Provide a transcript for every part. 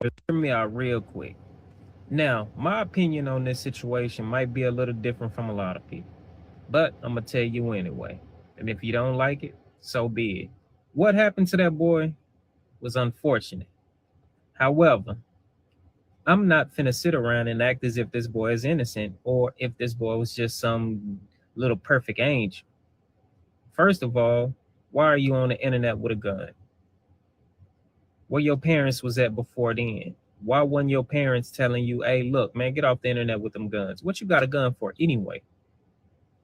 Just hear me out real quick. Now, my opinion on this situation might be a little different from a lot of people, but I'm gonna tell you anyway. And if you don't like it, so be it. What happened to that boy was unfortunate. However, I'm not finna sit around and act as if this boy is innocent or if this boy was just some little perfect angel. First of all, why are you on the internet with a gun? Where your parents was at before then? Why wasn't your parents telling you, hey, look, man, get off the internet with them guns? What you got a gun for anyway?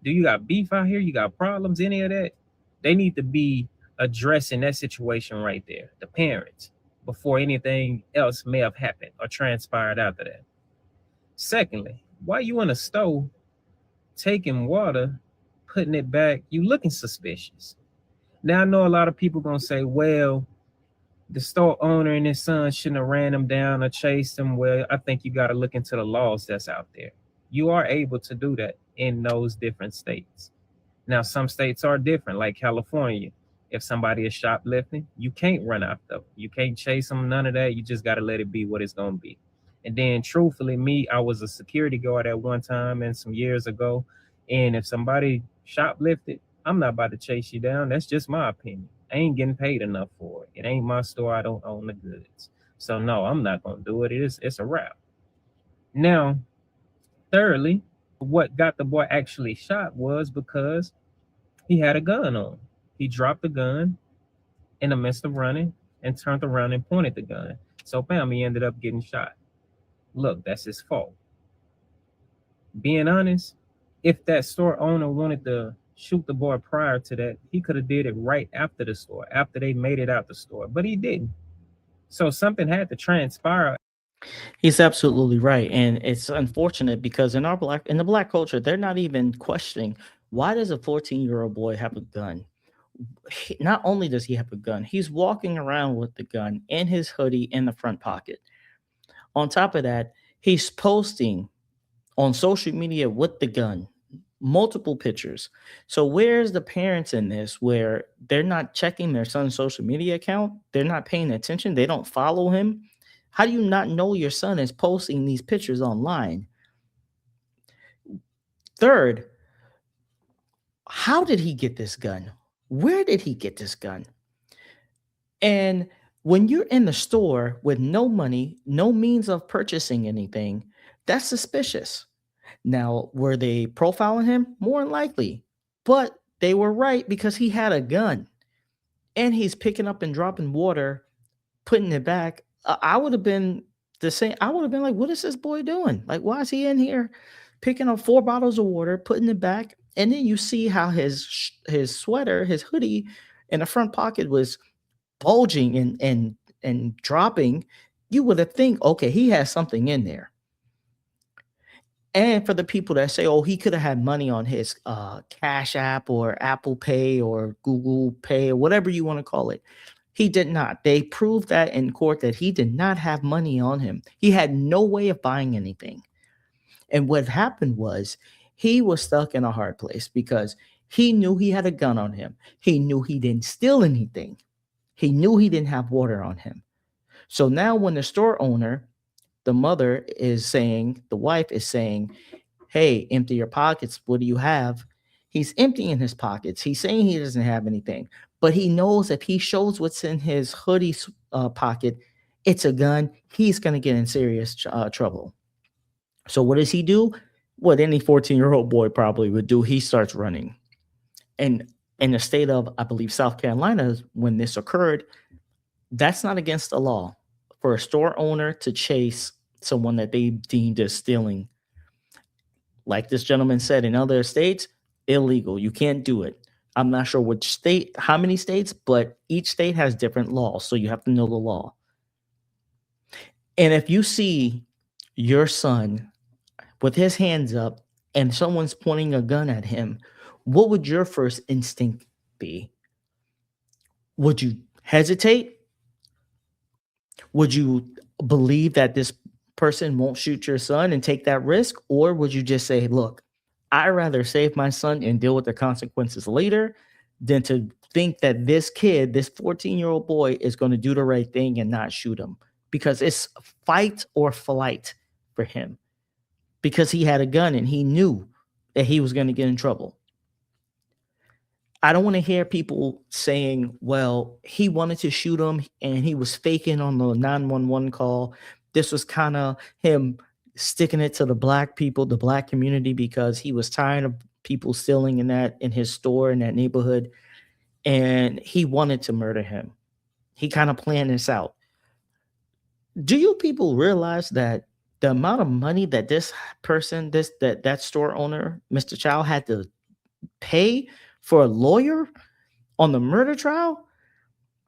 Do you got beef out here? You got problems? Any of that? They need to be addressing that situation right there, the parents, before anything else may have happened or transpired after that. Secondly, why you in a stove taking water, putting it back? You looking suspicious. Now I know a lot of people gonna say, well, the store owner and his son shouldn't have ran him down or chased him. Well, I think you got to look into the laws that's out there. You are able to do that in those different states. Now, some states are different, like California. If somebody is shoplifting, you can't run after them. You can't chase them, none of that. You just got to let it be what it's going to be. And then, truthfully, me, I was a security guard at one time and some years ago. And if somebody shoplifted, I'm not about to chase you down. That's just my opinion. I ain't getting paid enough for it. It ain't my store. I don't own the goods. So no, I'm not gonna do it. It's a wrap. Now, thirdly, what got the boy actually shot was because he had a gun on. He dropped the gun in the midst of running and turned around and pointed the gun. So bam, he ended up getting shot. Look, that's his fault. Being honest, if that store owner wanted to shoot the boy prior to that, he could have did it right after the store, after they made it out the store, but he didn't. So something had to transpire. He's absolutely right, and it's unfortunate because in the black culture, they're not even questioning why does a 14-year-old boy have a gun. Not only does he have a gun, he's walking around with the gun in his hoodie in the front pocket. On top of that, he's posting on social media with the gun, multiple pictures. So where's the parents in this where they're not checking their son's social media account? They're not paying attention. They don't follow him. How do you not know your son is posting these pictures online? Third, how did he get this gun? Where did he get this gun? And when you're in the store with no money, no means of purchasing anything, that's suspicious. Now, were they profiling him? More than likely. But they were right because he had a gun and he's picking up and dropping water, putting it back. I would have been the same. I would have been like, what is this boy doing? Like, why is he in here picking up 4 bottles of water, putting it back? And then you see how his sweater, his hoodie in the front pocket was bulging and dropping. You would have think, okay, he has something in there. And for the people that say, "Oh, he could have had money on his Cash App or Apple Pay or Google Pay or whatever you want to call it," he did not. They proved that in court that he did not have money on him. He had no way of buying anything. And what happened was he was stuck in a hard place because he knew he had a gun on him. He knew he didn't steal anything. He knew he didn't have water on him. So now when the store owner, the mother is saying, the wife is saying, hey, empty your pockets. What do you have? He's emptying his pockets. He's saying he doesn't have anything, but he knows if he shows what's in his hoodie pocket, it's a gun. He's going to get in serious trouble. So what does he do? What any 14-year-old boy probably would do. He starts running. And in the state of, I believe, South Carolina, when this occurred, that's not against the law for a store owner to chase someone that they deemed as stealing. Like this gentleman said, in other states, illegal. You can't do it. I'm not sure which state, how many states, but each state has different laws. So you have to know the law. And if you see your son with his hands up and someone's pointing a gun at him, what would your first instinct be? Would you hesitate? Would you believe that this person won't shoot your son and take that risk? Or would you just say, look, I'd rather save my son and deal with the consequences later than to think that this kid, this 14-year-old boy, is going to do the right thing and not shoot him because it's fight or flight for him, because he had a gun and he knew that he was going to get in trouble. I don't want to hear people saying, well, he wanted to shoot him and he was faking on the 911 call. This was kind of him sticking it to the black people, the black community, because he was tired of people stealing in his store in that neighborhood, and he wanted to murder him. He kind of planned this out. Do you people realize that the amount of money that this person, that store owner, Mr. Chow, had to pay for a lawyer on the murder trial?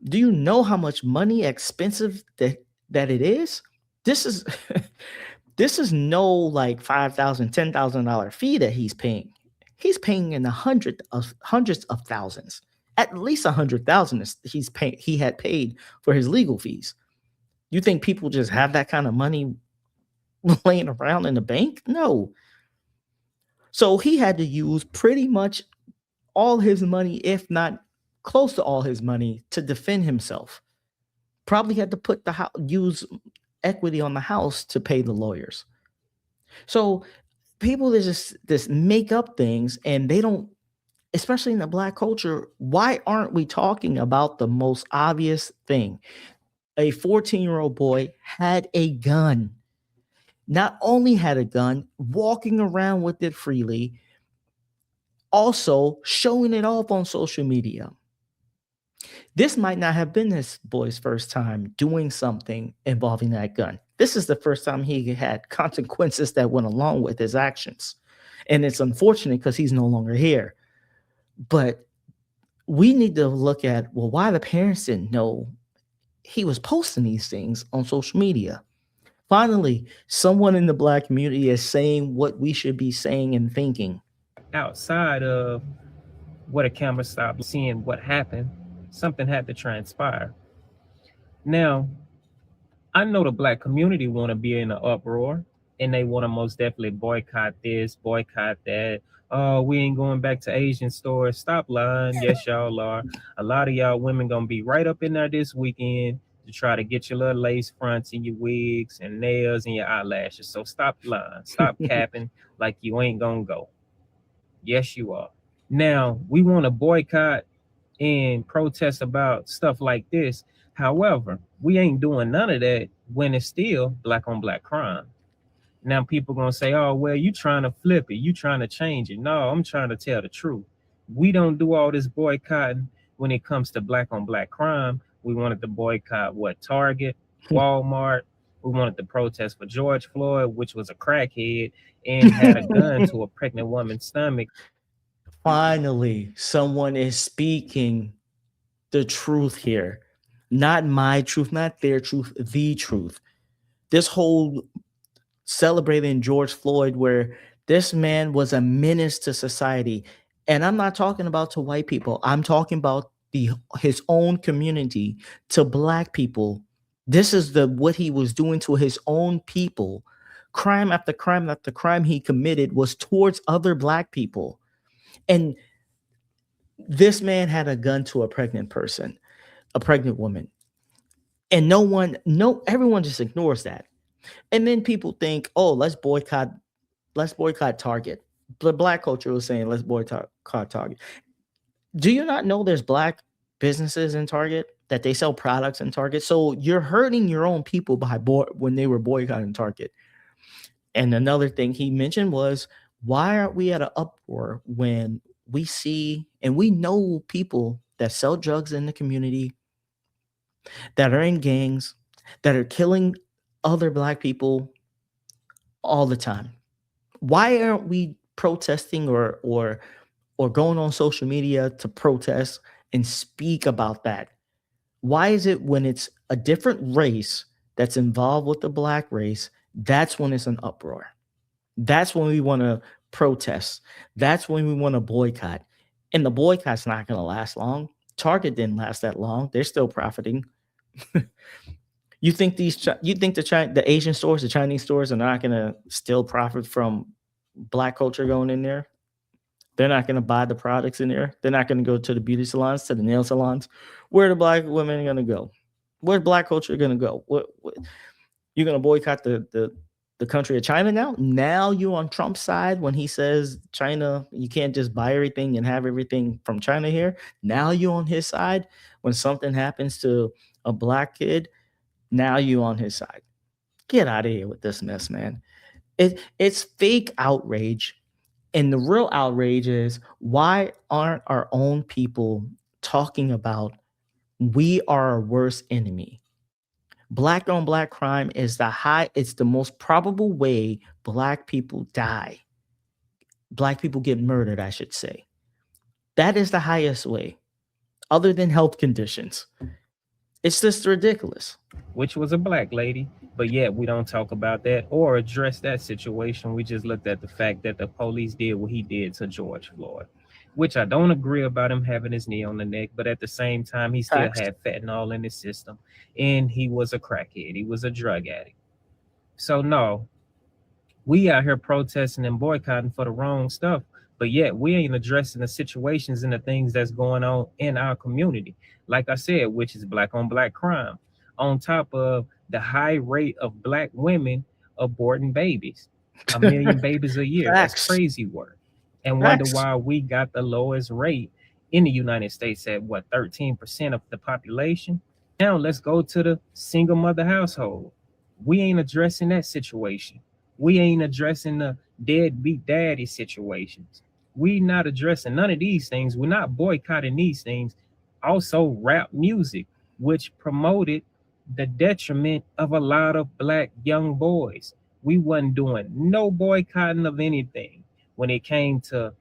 Do you know how much money expensive that it is? This is this is no like $5,000, $10,000 fee that he's paying. He's paying in hundreds of thousands. At least 100,000 he had paid for his legal fees. You think people just have that kind of money laying around in the bank? No. So he had to use pretty much all his money, if not close to all his money, to defend himself. Probably had to use equity on the house to pay the lawyers. So people just make up things, and they don't, especially in the black culture. Why aren't we talking about the most obvious thing? A 14-year-old boy had a gun. Not only had a gun, walking around with it freely, also showing it off on social media. This might not have been this boy's first time doing something involving that gun. This is the first time he had consequences that went along with his actions. And it's unfortunate because he's no longer here. But we need to look at, well, why the parents didn't know he was posting these things on social media. Finally, someone in the black community is saying what we should be saying and thinking. Outside of what a camera stopped seeing what happened, something had to transpire. Now, I know the black community want to be in an uproar, and they want to most definitely boycott this, boycott that. Oh, we ain't going back to Asian stores. Stop lying. Yes, y'all are. A lot of y'all women gonna be right up in there this weekend to try to get your little lace fronts and your wigs and nails and your eyelashes. So stop lying. Stop capping like you ain't gonna go. Yes, you are. Now, we want to boycott and protest about stuff like this. However, we ain't doing none of that when it's still black on black crime. Now people gonna say, oh, well, you trying to flip it. You trying to change it. No, I'm trying to tell the truth. We don't do all this boycotting when it comes to black on black crime. We wanted to boycott what? Target, Walmart. We wanted to protest for George Floyd, which was a crackhead and had a gun to a pregnant woman's stomach. Finally, someone is speaking the truth here. Not my truth, not their truth, the truth. This whole celebrating George Floyd, where this man was a menace to society. And I'm not talking about to white people. I'm talking about his own community, to black people. This is what he was doing to his own people. Crime after crime after crime he committed was towards other black people. And this man had a gun to a pregnant person, a pregnant woman. And everyone just ignores that. And then people think, oh, let's boycott Target. The black culture was saying, let's boycott Target. Do you not know there's black businesses in Target, that they sell products in Target? So you're hurting your own people when they were boycotting Target. And another thing he mentioned was, why aren't we at an uproar when we see and we know people that sell drugs in the community, that are in gangs, that are killing other black people all the time? Why aren't we protesting or going on social media to protest and speak about that? Why is it when it's a different race that's involved with the black race, that's when it's an uproar? That's when we want to protest. That's when we want to boycott. And the boycott's not going to last long. Target didn't last that long. They're still profiting. You think the Asian stores, the Chinese stores are not going to still profit from black culture going in there? They're not going to buy the products in there. They're not going to go to the beauty salons, to the nail salons. Where are the black women going to go? Where's black culture gonna go? What you're gonna boycott the country of China now? Now you on Trump's side when he says China, you can't just buy everything and have everything from China here. Now you on his side when something happens to a black kid. Now you on his side. Get out of here with this mess, man. It's fake outrage. And the real outrage is why aren't our own people talking about we are our worst enemy? Black on black crime is it's the most probable way black people die. Black people get murdered, I should say. That is the highest way, other than health conditions. It's just ridiculous. which was a black lady, but yet we don't talk about that or address that situation. We just looked at the fact that the police did what he did to George Floyd, which I don't agree about him having his knee on the neck, but at the same time, he still Facts. had fentanyl in his system and he was a crackhead. He was a drug addict. So, no, we out here protesting and boycotting for the wrong stuff, but yet we ain't addressing the situations and the things that's going on in our community. Like I said, which is black on black crime, on top of the high rate of black women aborting babies, 1 million babies a year. That's Facts. crazy work. And wonder Facts. why we got the lowest rate in the United States at what, 13% of the population. Now let's go to the single mother household. We ain't addressing that situation. We ain't addressing the deadbeat daddy situations. We not addressing none of these things. We're not boycotting these things. Also, rap music, which promoted the detriment of a lot of black young boys. We wasn't doing no boycotting of anything when it came to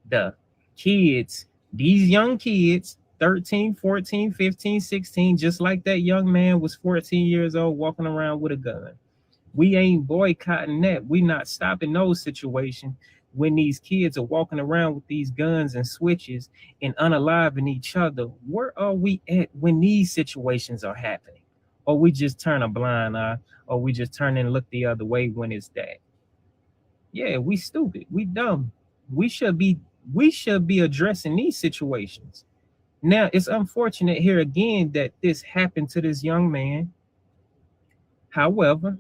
the kids, these young kids, 13, 14, 15, 16, just like that young man was 14 years old walking around with a gun. We ain't boycotting that. We not stopping those situations when these kids are walking around with these guns and switches and unaliving each other. Where are we at when these situations are happening? Or we just turn a blind eye, or we just turn and look the other way when it's that. Yeah, we stupid. We dumb. We should be we should be addressing these situations. Now, it's unfortunate here again that this happened to this young man. However,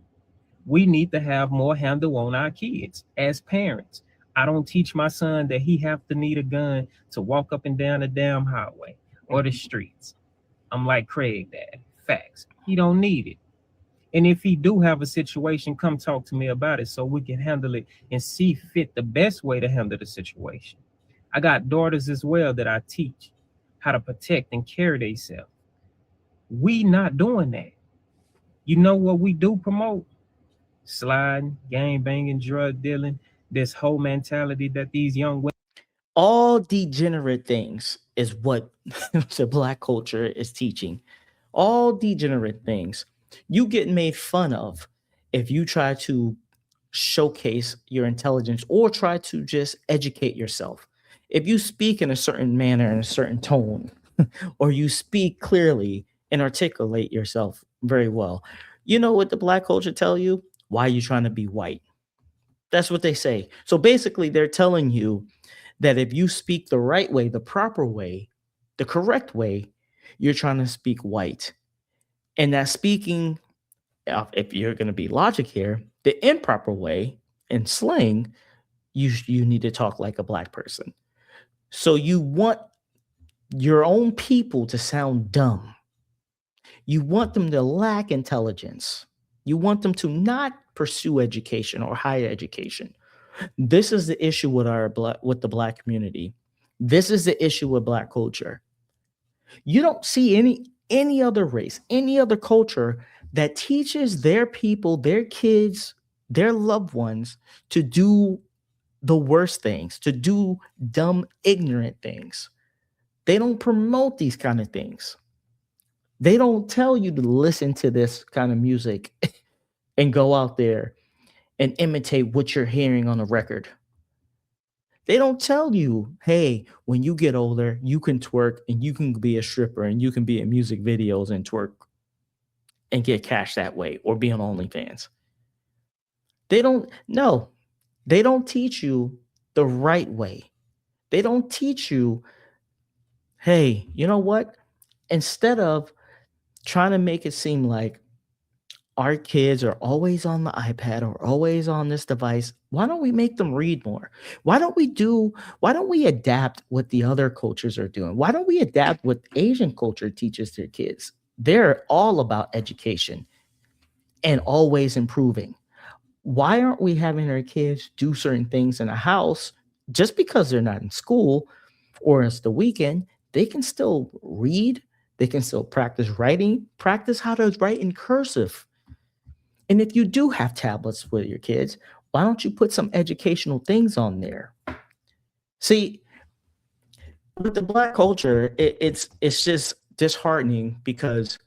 we need to have more handle on our kids as parents. I don't teach my son that he have to need a gun to walk up and down the damn highway or the streets. I'm like Craig, dad. Facts. He don't need it. And if he do have a situation, come talk to me about it so we can handle it and see fit the best way to handle the situation. I got daughters as well that I teach how to protect and care themselves. We not doing that. You know what we do promote? Sliding, gang banging, drug dealing, this whole mentality that these young women. All degenerate things is what the black culture is teaching. All degenerate things. You get made fun of if you try to showcase your intelligence or try to just educate yourself. If you speak in a certain manner, in a certain tone, or you speak clearly and articulate yourself very well, you know what the black culture tell you? Why are you trying to be white? That's what they say. So basically, they're telling you that if you speak the right way, the proper way, the correct way, you're trying to speak white. And that speaking, if you're going to be logic here, the improper way in slang, you need to talk like a black person. So you want your own people to sound dumb. You want them to lack intelligence. You want them to not pursue education or higher education. This is the issue with with the black community. This is the issue with black culture. You don't see any other race, any other culture that teaches their people, their kids, their loved ones to do the worst things, to do dumb, ignorant things. They don't promote these kind of things. They don't tell you to listen to this kind of music and go out there and imitate what you're hearing on a record. They don't tell you, hey, when you get older, you can twerk and you can be a stripper and you can be in music videos and twerk and get cash that way or be on OnlyFans. They don't, no, they don't teach you the right way. They don't teach you, hey, you know what? Instead of trying to make it seem like our kids are always on the iPad or always on this device. Why don't we make them read more? Why don't we adapt what the other cultures are doing? Why don't we adapt what Asian culture teaches their kids? They're all about education and always improving. Why aren't we having our kids do certain things in the house just because they're not in school or it's the weekend? They can still read, they can still practice writing, practice how to write in cursive. And if you do have tablets with your kids, why don't you put some educational things on there? See, with the Black culture, it's just disheartening because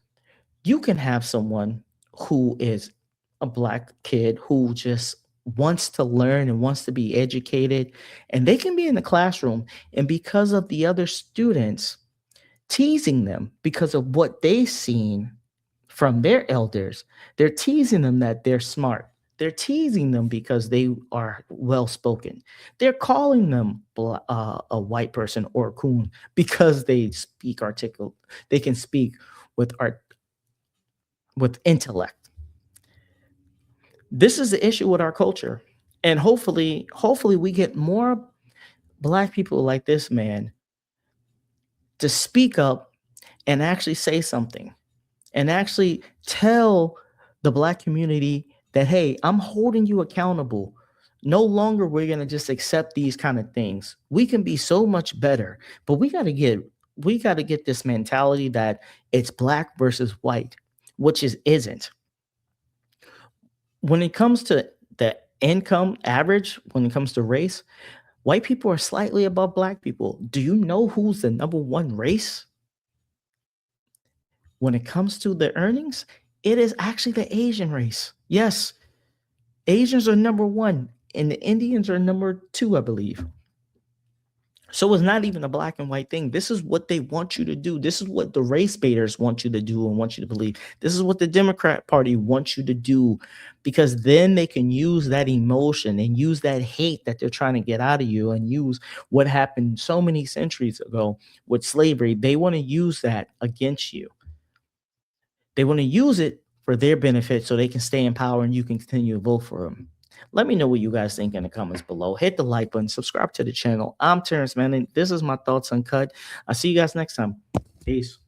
you can have someone who is a Black kid who just wants to learn and wants to be educated, and they can be in the classroom, and because of the other students teasing them because of what they've seen from their elders, they're teasing them that they're smart. They're teasing them because they are well spoken. They're calling them a white person or a coon because they speak articulate. They can speak with art with intellect. This is the issue with our culture, and hopefully we get more Black people like this man to speak up and actually say something and actually tell the Black community that, hey, I'm holding you accountable. No longer we're going to just accept these kind of things. We can be so much better, but we got to get this mentality that it's Black versus white, which is isn't. When it comes to the income average, when it comes to race, white people are slightly above Black people. Do you know who's the number one race? When it comes to the earnings, it is actually the Asian race. Yes, Asians are number one, and the Indians are number two, I believe. So it's not even a black and white thing. This is what they want you to do. This is what the race baiters want you to do and want you to believe. This is what the Democrat Party wants you to do, because then they can use that emotion and use that hate that they're trying to get out of you and use what happened so many centuries ago with slavery. They want to use that against you. They want to use it for their benefit so they can stay in power and you can continue to vote for them. Let me know what you guys think in the comments below. Hit the like button, subscribe to the channel. I'm Terrence Manning. This is my thoughts uncut. I'll see you guys next time. Peace.